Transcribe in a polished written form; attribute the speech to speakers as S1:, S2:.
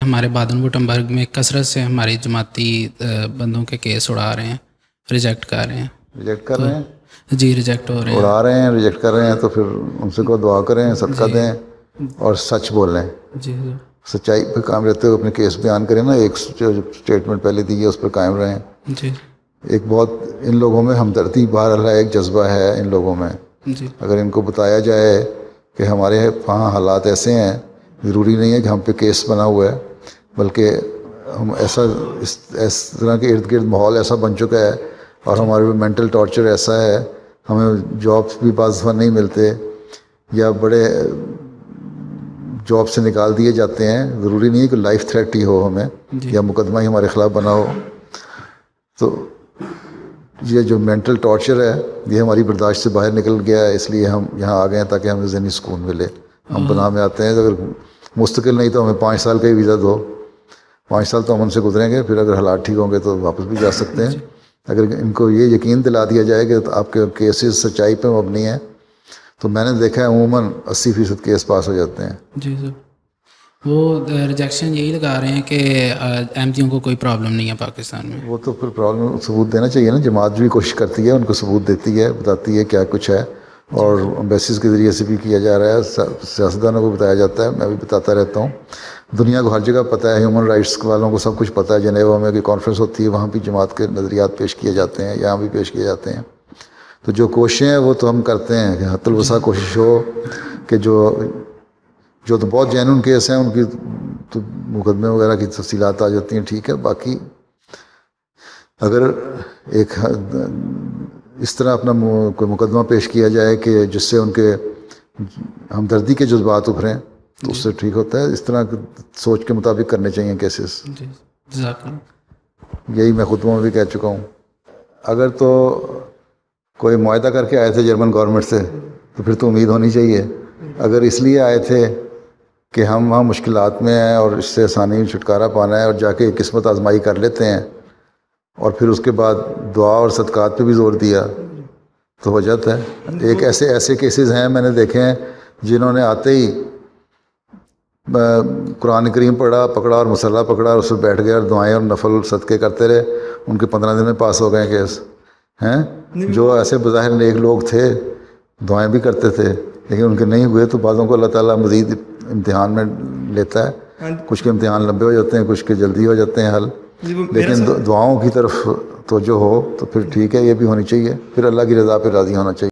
S1: ہمارے بادن وٹمبرگ میں کثرت سے ہماری جماعتی بندوں کے کیس اڑا رہے ہیں، ریجیکٹ کر رہے ہیں.
S2: ریجیکٹ کر رہے ہیں،
S1: جی ریجیکٹ ہو رہے ہیں،
S2: اڑا رہے ہیں، ریجیکٹ کر رہے ہیں. تو پھر ان سے کو دعا کریں، صدقہ دیں اور سچ بولیں.
S1: جی
S2: سچائی پہ قائم رہتے ہوئے اپنے کیس بیان کریں نا. ایک جو اسٹیٹمنٹ پہلے دی ہے اس پر قائم رہیں.
S1: جی
S2: ایک بہت ان لوگوں میں ہمدردی بہرحال ایک جذبہ ہے ان لوگوں میں.
S1: جی
S2: اگر ان کو بتایا جائے کہ ہمارے وہاں حالات ایسے ہیں، ضروری نہیں ہے کہ ہم پہ کیس بنا ہوا ہے، بلکہ ہم اس طرح کے ارد گرد ماحول ایسا بن چکا ہے اور ہمارے مینٹل ٹارچر ایسا ہے، ہمیں جابس بھی بعض دفعہ نہیں ملتے یا بڑے جاب سے نکال دیے جاتے ہیں. ضروری نہیں ہے کہ لائف تھریٹ ہی ہو ہمیں یا مقدمہ ہی ہمارے خلاف بنا ہو. تو یہ جو مینٹل ٹارچر ہے یہ ہماری برداشت سے باہر نکل گیا ہے، اس لیے ہم یہاں آ گئے ہیں تاکہ ہمیں ذہنی سکون ملے. ہم پناہ میں آتے ہیں. اگر مستقل نہیں تو ہمیں 5 سال کا ہی ویزا دو. 5 سال تو ہم ان سے گزریں گے، پھر اگر حالات ٹھیک ہوں گے تو واپس بھی جا سکتے ہیں. اگر ان کو یہ یقین دلا دیا جائے کہ آپ کے کیسز سچائی پہ مبنی ہیں تو میں نے دیکھا ہے عموماً 80% کیس پاس ہو جاتے ہیں.
S1: جی سر، وہ ریجیکشن یہی لگا رہے ہیں کہ احمدیوں کو کوئی پرابلم نہیں ہے پاکستان میں.
S2: وہ تو پھر پرابلم ثبوت دینا چاہیے نا. جماعت بھی کوشش کرتی ہے، ان کو ثبوت دیتی ہے، بتاتی ہے کیا کچھ ہے، اور امبیسیز کے ذریعے سے بھی کیا جا رہا ہے، سیاستدانوں کو بتایا جاتا ہے. میں بھی بتاتا رہتا ہوں. دنیا کو ہر جگہ پتہ ہے، ہیومن رائٹس والوں کو سب کچھ پتہ ہے. جنیوا میں کوئی کانفرنس ہوتی ہے وہاں بھی جماعت کے نظریات پیش کیے جاتے ہیں، یہاں بھی پیش کیے جاتے ہیں. تو جو کوششیں ہیں وہ تو ہم کرتے ہیں کہ حتی الوسع کوشش ہو کہ جو تو بہت جینون کیس ہیں ان کی تو مقدمے وغیرہ کی تفصیلات آ جاتی ہیں، ٹھیک ہے. باقی اگر ایک اس طرح اپنا کوئی مقدمہ پیش کیا جائے کہ جس سے ان کے ہمدردی کے جذبات ابھریں تو اس سے ٹھیک ہوتا ہے. اس طرح سوچ کے مطابق کرنے چاہیے کیسز. یہی میں خطبوں میں بھی کہہ چکا ہوں. اگر تو کوئی معاہدہ کر کے آئے تھے جرمن گورنمنٹ سے تو پھر تو امید ہونی چاہیے. اگر اس لیے آئے تھے کہ ہم وہاں مشکلات میں ہیں اور اس سے آسانی چھٹکارا پانا ہے اور جا کے قسمت آزمائی کر لیتے ہیں اور پھر اس کے بعد دعا اور صدقات پہ بھی زور دیا تو ہو جاتا ہے. ایک ایسے کیسز ہیں میں نے دیکھے ہیں جنہوں نے آتے ہی قرآن کریم پکڑا اور مسلح پکڑا اور اس پہ بیٹھ گئے اور دعائیں اور نفل صدقے کرتے رہے. ان کے 15 دن میں پاس ہو گئے کیس ہیں. جو ایسے بظاہر نیک لوگ تھے، دعائیں بھی کرتے تھے، لیکن ان کے نہیں ہوئے تو بعضوں کو اللہ تعالیٰ مزید امتحان میں لیتا ہے. کچھ کے امتحان لمبے ہو جاتے ہیں، کچھ کے جلدی ہو جاتے ہیں حل. لیکن دعاؤں کی طرف توجہ ہو تو پھر ٹھیک ہے، یہ بھی ہونی چاہیے. پھر اللہ کی رضا پہ راضی ہونا چاہیے.